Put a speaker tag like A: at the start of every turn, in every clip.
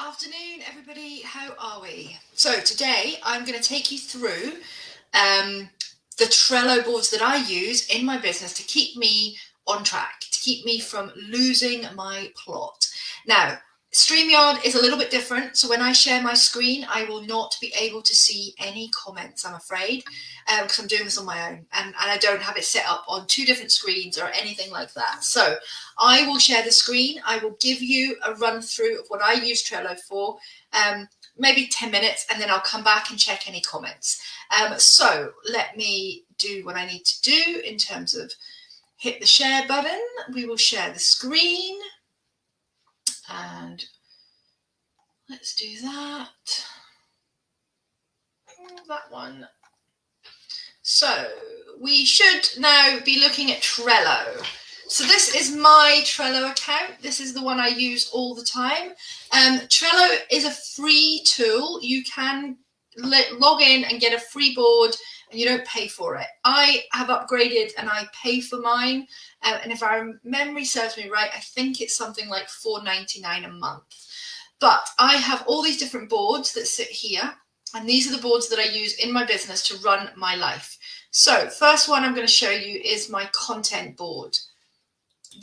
A: Afternoon, everybody. How are we? So today I'm going to take you through the Trello boards that I use in my business to keep me on track, to keep me from losing my plot. Now, StreamYard is a little bit different. So when I share my screen, I will not be able to see any comments, I'm afraid, because I'm doing this on my own and I don't have it set up on two different screens or anything like that. So I will share the screen. I will give you a run through of what I use Trello for, maybe 10 minutes, and then I'll come back and check any comments. So let me do what I need to do in terms of hit the share button. We will share the screen. And let's do that. That one. So we should now be looking at Trello. So this is my Trello account. This is the one I use all the time. Trello is a free tool. You can log in and get a free board and you don't pay for it. I have upgraded and I pay for mine. And if our memory serves me right, I think it's something like $4.99 a month. But I have all these different boards that sit here. And these are the boards that I use in my business to run my life. So first one I'm going to show you is my content board.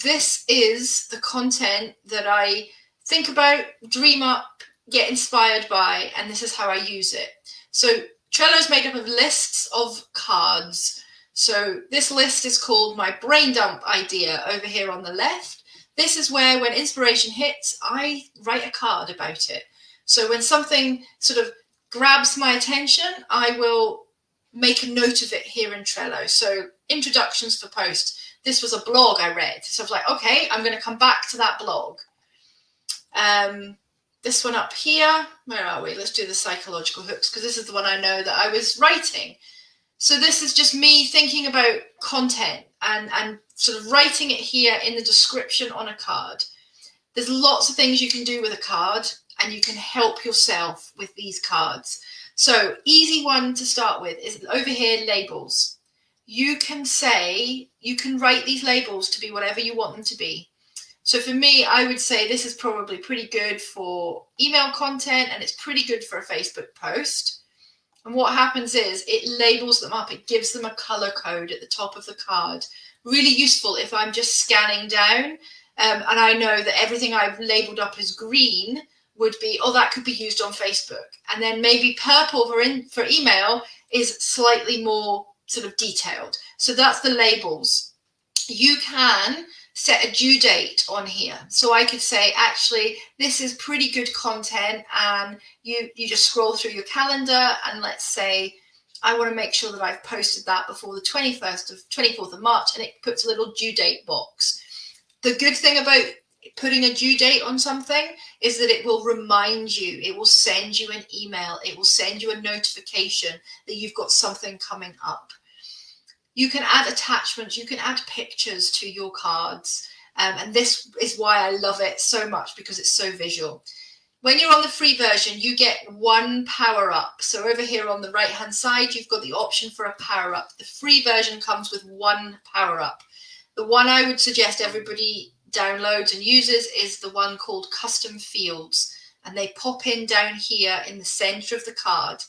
A: This is the content that I think about, dream up, get inspired by, and this is how I use it. So Trello is made up of lists of cards. So this list is called my brain dump idea over here on the left. This is where when inspiration hits, I write a card about it. So when something sort of grabs my attention, I will make a note of it here in Trello. So introductions for posts. This was a blog I read. So I was like, okay, I'm going to come back to that blog. This one up here, where are we? Let's do the psychological hooks, because this is the one I know that I was writing. So this is just me thinking about content and sort of writing it here in the description on a card. There's lots of things you can do with a card, and you can help yourself with these cards. So easy one to start with is over here, labels. You can write these labels to be whatever you want them to be. So for me, I would say this is probably pretty good for email content, and it's pretty good for a Facebook post. And what happens is it labels them up. It gives them a color code at the top of the card. Really useful if I'm just scanning down and I know that everything I've labeled up as green would be, oh, that could be used on Facebook. And then maybe purple for email is slightly more sort of detailed. So that's the labels. You can set a due date on here. So I could say, actually, this is pretty good content, and you just scroll through your calendar, and let's say I want to make sure that I've posted that before the 24th of March, and it puts a little due date box. The good thing about putting a due date on something is that it will remind you, it will send you an email, it will send you a notification that you've got something coming up. You can add attachments, you can add pictures to your cards, and this is why I love it so much, because it's so visual. When you're on the free version, you get one power up. So over here on the right hand side, you've got the option for a power up. The free version comes with one power up. The one I would suggest everybody downloads and uses is the one called custom fields, and they pop in down here in the center of the card.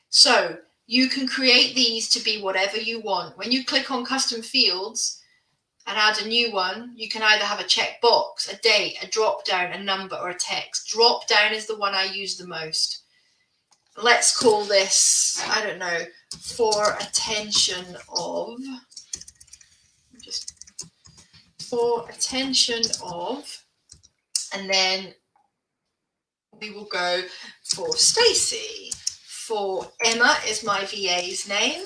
A: So you can create these to be whatever you want. When you click on custom fields and add a new one, you can either have a checkbox, a date, a drop down, a number, or a text. Drop down is the one I use the most. Let's call this, I don't know, for attention of, and then we will go for Stacey. For Emma is my VA's name.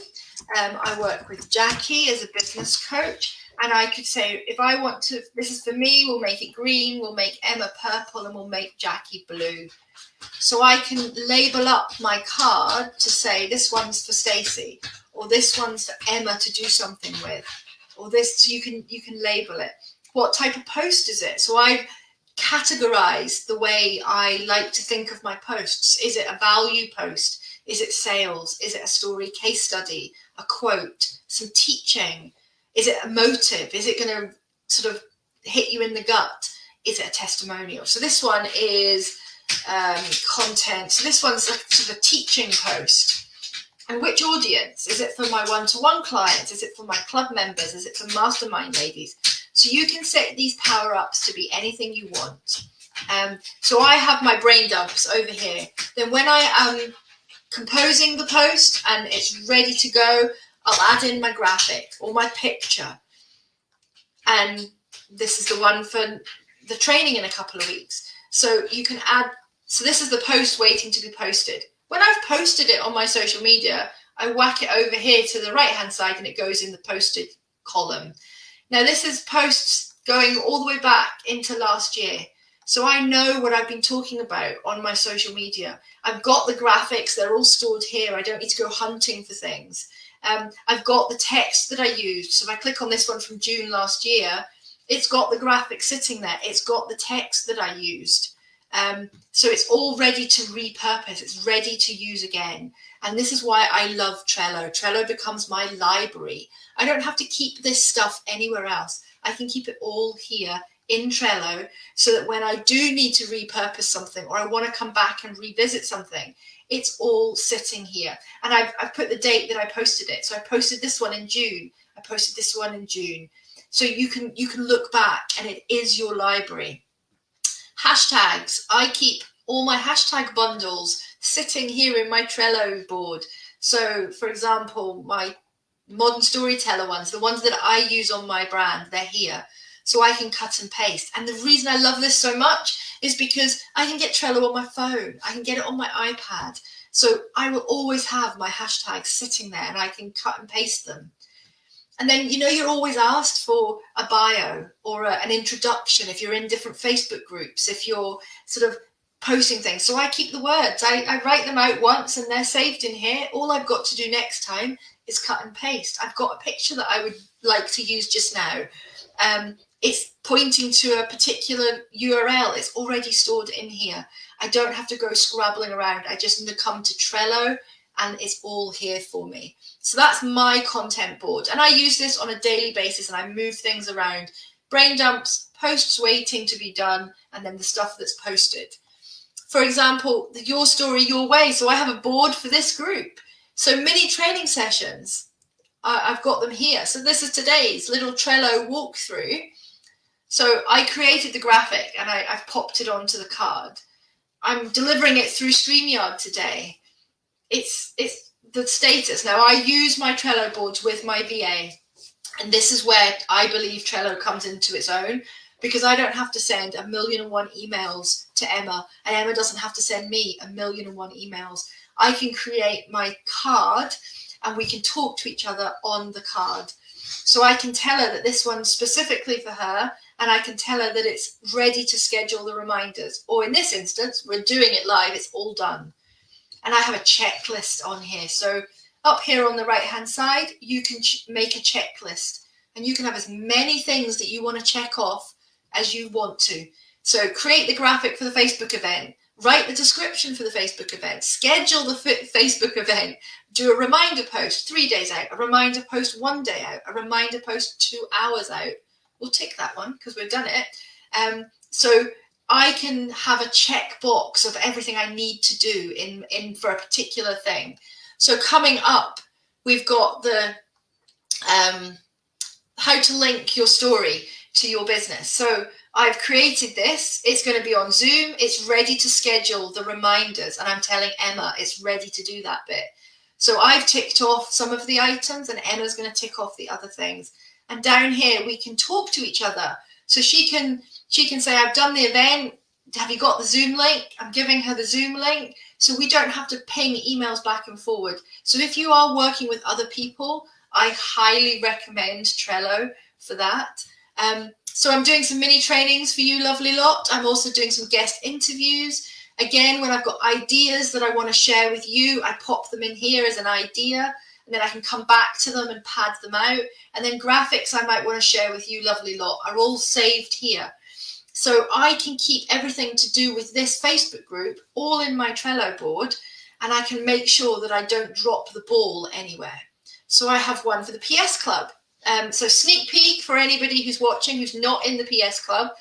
A: I work with Jackie as a business coach, and I could say, if I want to, this is for me, we'll make it green, we'll make Emma purple, and we'll make Jackie blue. So I can label up my card to say, this one's for Stacey, or this one's for Emma to do something with, or this, you can label it. What type of post is it? So I've categorized the way I like to think of my posts. Is it a value post? Is it sales? Is it a story case study, a quote, some teaching? Is it a motive? Is it going to sort of hit you in the gut? Is it a testimonial? So this one is content. So this one's a sort of a teaching post. And which audience? Is it for my one-to-one clients? Is it for my club members? Is it for mastermind ladies? So you can set these power-ups to be anything you want. So I have my brain dumps over here. Then when I am composing the post and it's ready to go, I'll add in my graphic or my picture. And this is the one for the training in a couple of weeks. So you can add, so this is the post waiting to be posted. When I've posted it on my social media, I whack it over here to the right-hand side and it goes in the posted column. Now this is posts going all the way back into last year. So I know what I've been talking about on my social media. I've got the graphics, they're all stored here. I don't need to go hunting for things. I've got the text that I used. So if I click on this one from June last year, it's got the graphic sitting there. It's got the text that I used. So it's all ready to repurpose. It's ready to use again. And this is why I love Trello. Trello becomes my library. I don't have to keep this stuff anywhere else. I can keep it all here in Trello so that when I do need to repurpose something or I want to come back and revisit something, it's all sitting here. And I've put the date that I posted it. So I posted this one in June. I posted this one in June. So you can look back and it is your library. Hashtags. I keep all my hashtag bundles sitting here in my Trello board. So for example, my modern storyteller ones, the ones that I use on my brand, they're here. So I can cut and paste. And the reason I love this so much is because I can get Trello on my phone. I can get it on my iPad. So I will always have my hashtags sitting there and I can cut and paste them. And then, you know, you're always asked for a bio or an introduction if you're in different Facebook groups, if you're sort of posting things. So I keep the words. I write them out once and they're saved in here. All I've got to do next time is cut and paste. I've got a picture that I would like to use just now. It's pointing to a particular URL. It's already stored in here. I don't have to go scrabbling around. I just need to come to Trello and it's all here for me. So that's my content board. And I use this on a daily basis and I move things around. Brain dumps, posts waiting to be done, and then the stuff that's posted. For example, Your Story, Your Way. So I have a board for this group. So mini training sessions, I've got them here. So this is today's little Trello walkthrough. So I created the graphic and I've popped it onto the card. I'm delivering it through StreamYard today. It's the status. Now I use my Trello boards with my VA, and this is where I believe Trello comes into its own, because I don't have to send 1,000,001 emails to Emma, and Emma doesn't have to send me 1,000,001 emails. I can create my card and we can talk to each other on the card. So I can tell her that this one's specifically for her, and I can tell her that it's ready to schedule the reminders. Or in this instance, we're doing it live, it's all done. And I have a checklist on here. So up here on the right-hand side, you can make a checklist. And you can have as many things that you want to check off as you want to. So create the graphic for the Facebook event. Write the description for the Facebook event. Schedule the Facebook event. Do a reminder post 3 days out. A reminder post 1 day out. A reminder post 2 hours out. We'll tick that one because we've done it. So I can have a check box of everything I need to do in for a particular thing. So coming up, we've got the how to link your story to your business. So I've created this. It's going to be on Zoom. It's ready to schedule the reminders. And I'm telling Emma it's ready to do that bit. So I've ticked off some of the items and Emma's going to tick off the other things. And down here, we can talk to each other. So she can say, I've done the event. Have you got the Zoom link? I'm giving her the Zoom link. So we don't have to ping emails back and forward. So if you are working with other people, I highly recommend Trello for that. So I'm doing some mini trainings for you, lovely lot. I'm also doing some guest interviews. Again, when I've got ideas that I want to share with you, I pop them in here as an idea, and then I can come back to them and pad them out. And then graphics I might want to share with you, lovely lot, are all saved here. So I can keep everything to do with this Facebook group all in my Trello board, and I can make sure that I don't drop the ball anywhere. So I have one for the PS Club. So sneak peek for anybody who's watching who's not in the PS Club.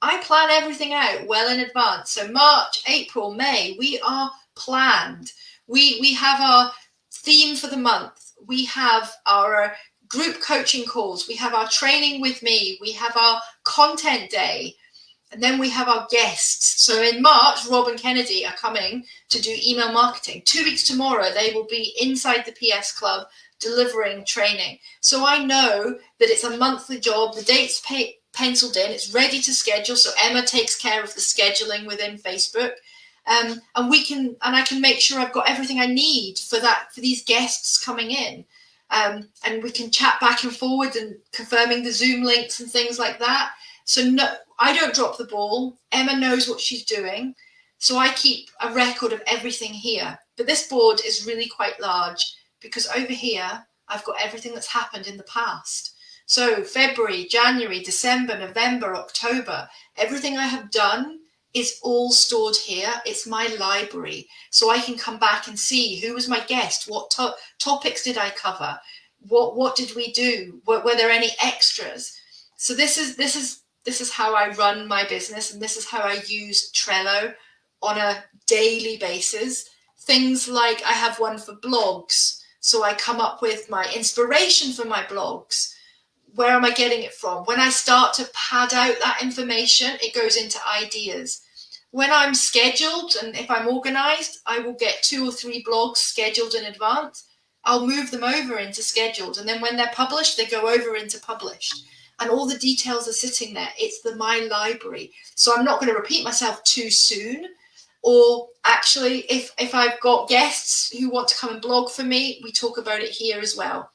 A: I plan everything out well in advance. So March, April, May, we are planned. We have our theme for the month. We have our group coaching calls. We have our training with me. We have our content day. And then we have our guests. So in March, Rob and Kennedy are coming to do email marketing. 2 weeks tomorrow, they will be inside the PS Club delivering training. So I know that it's a monthly job. The date's penciled in. It's ready to schedule. So Emma takes care of the scheduling within Facebook. And I can make sure I've got everything I need for these guests coming in. And we can chat back and forward and confirming the Zoom links and things like that. So no, I don't drop the ball. Emma knows what she's doing. So I keep a record of everything here. But this board is really quite large because over here, I've got everything that's happened in the past. So February, January, December, November, October, everything I have done is all stored here. It's my library. So I can come back and see who was my guest, what topics did I cover, what did we do, were there any extras? So this is how I run my business, and this is how I use Trello on a daily basis. Things like I have one for blogs. So I come up with my inspiration for my blogs. Where am I getting it from? When I start to pad out that information, it goes into ideas. When I'm scheduled and if I'm organized, I will get 2 or 3 blogs scheduled in advance. I'll move them over into scheduled. And then when they're published, they go over into published. And all the details are sitting there. It's my library. So I'm not going to repeat myself too soon. Or actually, if I've got guests who want to come and blog for me, we talk about it here as well.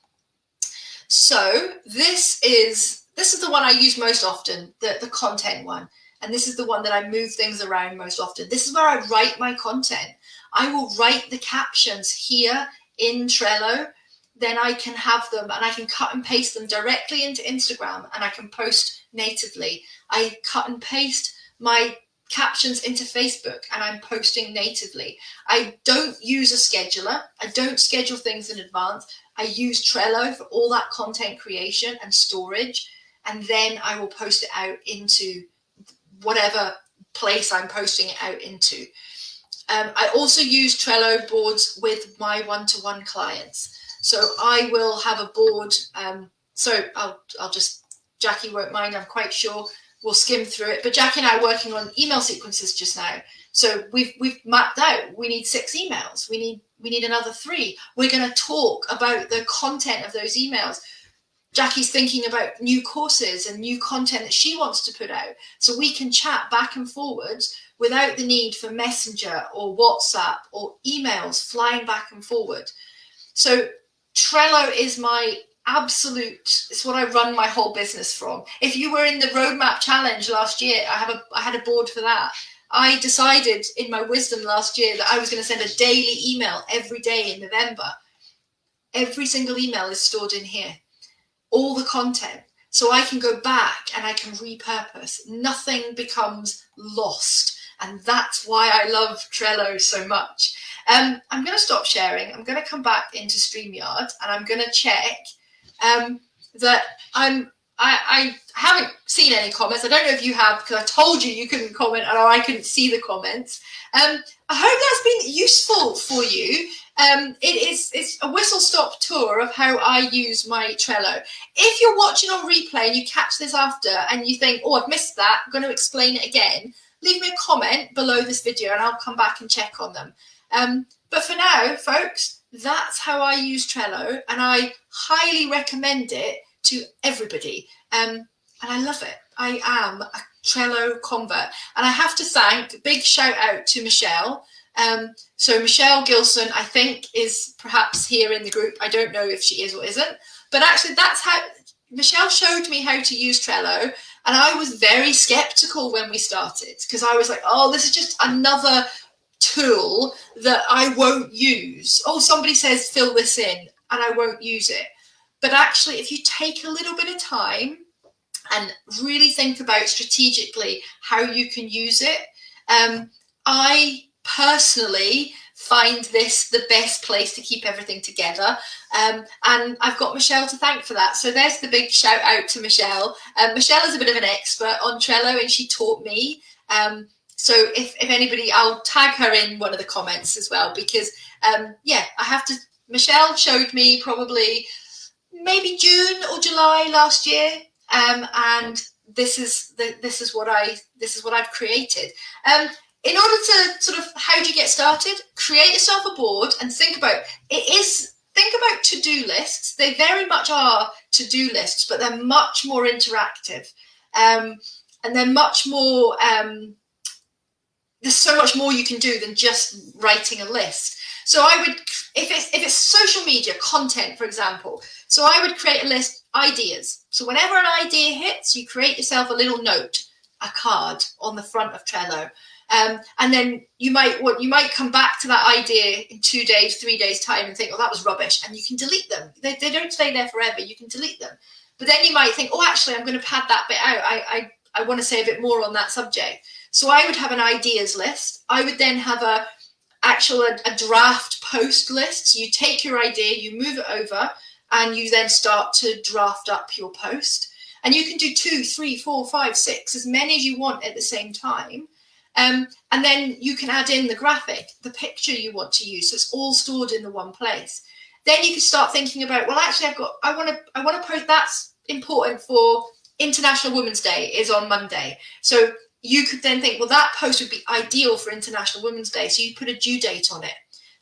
A: So this is the one I use most often, the content one. And this is the one that I move things around most often. This is where I write my content. I will write the captions here in Trello. Then I can have them and I can cut and paste them directly into Instagram and I can post natively. I cut and paste my captions into Facebook and I'm posting natively. I don't use a scheduler. I don't schedule things in advance. I use Trello for all that content creation and storage. And then I will post it out into whatever place I'm posting it out into. I also use Trello boards with my one-to-one clients. So I will have a board. So I'll just, Jackie won't mind, I'm quite sure. We'll skim through it. But Jackie and I are working on email sequences just now. So we've mapped out, we need 6 emails. We need another 3. We're going to talk about the content of those emails. Jackie's thinking about new courses and new content that she wants to put out. So we can chat back and forwards without the need for Messenger or WhatsApp or emails flying back and forward. So Trello is my absolute, it's what I run my whole business from. If you were in the Roadmap Challenge last year, I had a board for that. I decided in my wisdom last year that I was going to send a daily email every day in November. Every single email is stored in here. All the content. So I can go back and I can repurpose. Nothing becomes lost. And that's why I love Trello so much. I'm going to stop sharing. I'm going to come back into StreamYard and I'm going to check that I haven't seen any comments. I don't know if you have, because I told you couldn't comment or I couldn't see the comments. I hope that's been useful for you. It's a whistle-stop tour of how I use my Trello. If you're watching on replay and you catch this after and you think, oh, I've missed that, I'm going to explain it again, leave me a comment below this video and I'll come back and check on them. But for now, folks, that's how I use Trello and I highly recommend it to everybody. And I love it. I am a Trello convert. And I have to thank, big shout out to Michelle. So Michelle Gilson, I think, is perhaps here in the group. I don't know if she is or isn't. But actually, that's how Michelle showed me how to use Trello. And I was very skeptical when we started because I was like, oh, this is just another tool that I won't use. Oh, somebody says fill this in and I won't use it. But actually, if you take a little bit of time and really think about strategically how you can use it, I personally find this the best place to keep everything together. And I've got Michelle to thank for that. So there's the big shout out to Michelle. Michelle is a bit of an expert on Trello, and she taught me. So if anybody, I'll tag her in one of the comments as well, because yeah, I have to. Michelle showed me probably maybe June or July last year, and this is what I've created. In order to sort of, how do you get started? Create yourself a board and think about to-do lists. They very much are to-do lists, but they're much more interactive, and they're much more. There's so much more you can do than just writing a list. So I would, if it's social media content, for example, so I would create a list, ideas. So whenever an idea hits, you create yourself a little note, a card on the front of Trello. And then you might come back to that idea in 2 days, 3 days time and think, oh, that was rubbish. And you can delete them. They don't stay there forever. You can delete them. But then you might think, oh, actually, I'm going to pad that bit out. I want to say a bit more on that subject. So I would have an ideas list. I would then have a draft post list. So you take your idea, you move it over, and you then start to draft up your post. And you can do 2, 3, 4, 5, 6, as many as you want at the same time. And then you can add in the graphic, the picture you want to use. So it's all stored in the one place. Then you can start thinking about, well, actually, I want to post, that's important for International Women's Day is on Monday. So you could then think, well, that post would be ideal for International Women's Day. So you put a due date on it.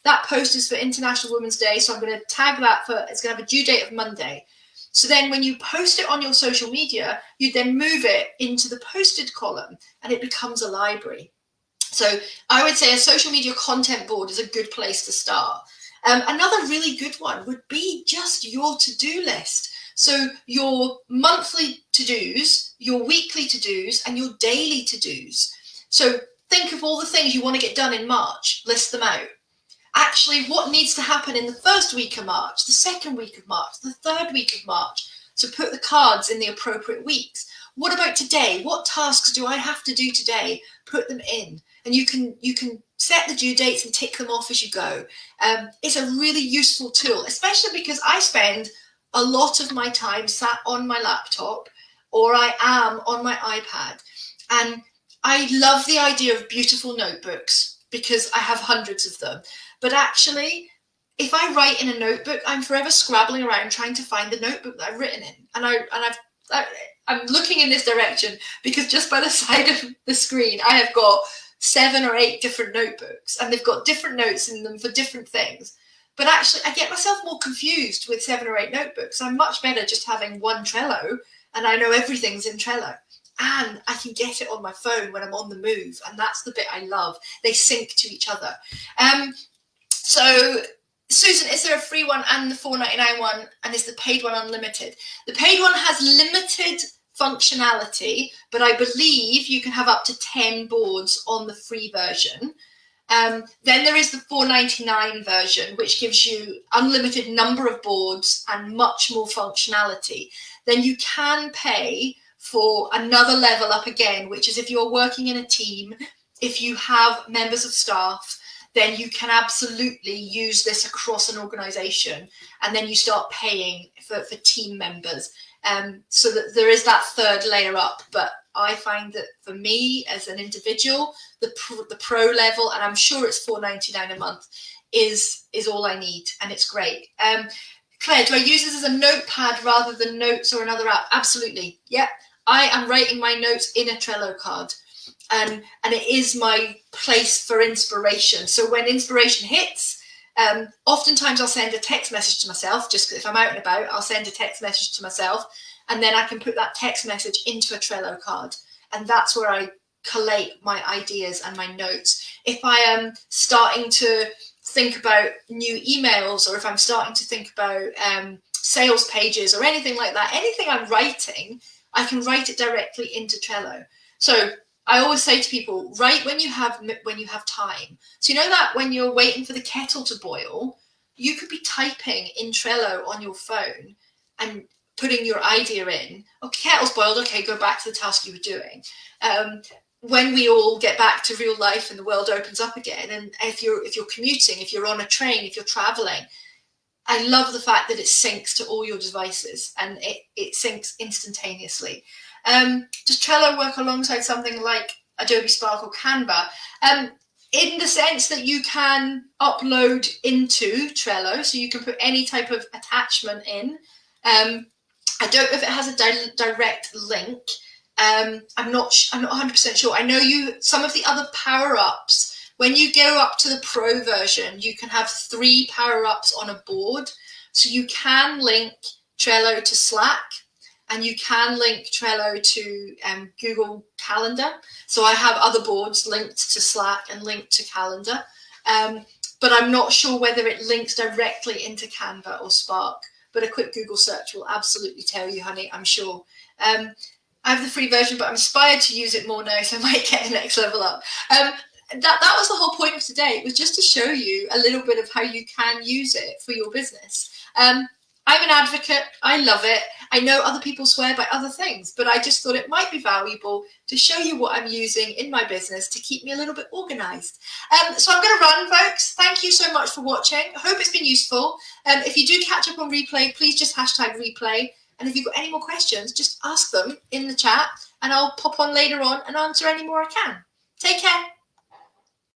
A: That post is for International Women's Day. So I'm going to tag that it's going to have a due date of Monday. So then when you post it on your social media, you then move it into the posted column and it becomes a library. So I would say a social media content board is a good place to start. Another really good one would be just your to-do list. So your monthly to-dos, your weekly to-dos, and your daily to-dos. So think of all the things you want to get done in March, list them out. Actually, what needs to happen in the first week of March, the second week of March, the third week of March? So put the cards in the appropriate weeks. What about today? What tasks do I have to do today? Put them in. And you can set the due dates and tick them off as you go. It's a really useful tool, especially because I spend a lot of my time sat on my laptop, or I am on my iPad. And I love the idea of beautiful notebooks because I have hundreds of them. But actually, if I write in a notebook, I'm forever scrabbling around trying to find the notebook that I've written in. And I'm looking in this direction because just by the side of the screen, I have got 7 or 8 different notebooks, and they've got different notes in them for different things. But actually, I get myself more confused with 7 or 8 notebooks. I'm much better just having one Trello, and I know everything's in Trello. And I can get it on my phone when I'm on the move, and that's the bit I love. They sync to each other. So, Susan, is there a free one and the $4.99 one, and is the paid one unlimited? The paid one has limited functionality, but I believe you can have up to 10 boards on the free version. Then there is the $4.99 version, which gives you unlimited number of boards and much more functionality. Then you can pay for another level up again, which is if you're working in a team, if you have members of staff, then you can absolutely use this across an organization, and then you start paying for team members. So that there is that third layer up. But I find that for me as an individual, the pro level, and I'm sure it's $4.99 a month, is all I need, and it's great. Claire, do I use this as a notepad rather than notes or another app? Absolutely. Yeah, I am writing my notes in a Trello card. And it is my place for inspiration. So when inspiration hits, oftentimes I'll send a text message to myself. Just if I'm out and about, I'll send a text message to myself, and then I can put that text message into a Trello card. And that's where I collate my ideas and my notes. If I am starting to think about new emails, or if I'm starting to think about sales pages or anything like that, anything I'm writing, I can write it directly into Trello. So I always say to people, write when you have time. So you know that when you're waiting for the kettle to boil, you could be typing in Trello on your phone and putting your idea in. Okay, kettle's boiled. Okay, go back to the task you were doing. when we all get back to real life and the world opens up again, and if you're commuting, if you're on a train, if you're traveling, I love the fact that it syncs to all your devices and it syncs instantaneously. Does Trello work alongside something like Adobe Spark or Canva? In the sense that you can upload into Trello, so you can put any type of attachment in. I don't know if it has a direct link. I'm not 100% sure. I know some of the other power-ups, when you go up to the Pro version, you can have 3 power-ups on a board. So you can link Trello to Slack, and you can link Trello to Google Calendar. So I have other boards linked to Slack and linked to Calendar. But I'm not sure whether it links directly into Canva or Spark. But a quick Google search will absolutely tell you, honey, I'm sure. I have the free version, but I'm inspired to use it more now, so I might get a next level up. That was the whole point of today. It was just to show you a little bit of how you can use it for your business. I'm an advocate. I love it. I know other people swear by other things, but I just thought it might be valuable to show you what I'm using in my business to keep me a little bit organized. So I'm going to run, folks. Thank you so much for watching. I hope it's been useful. If you do catch up on replay, please just hashtag replay. And if you've got any more questions, just ask them in the chat and I'll pop on later on and answer any more I can. Take care.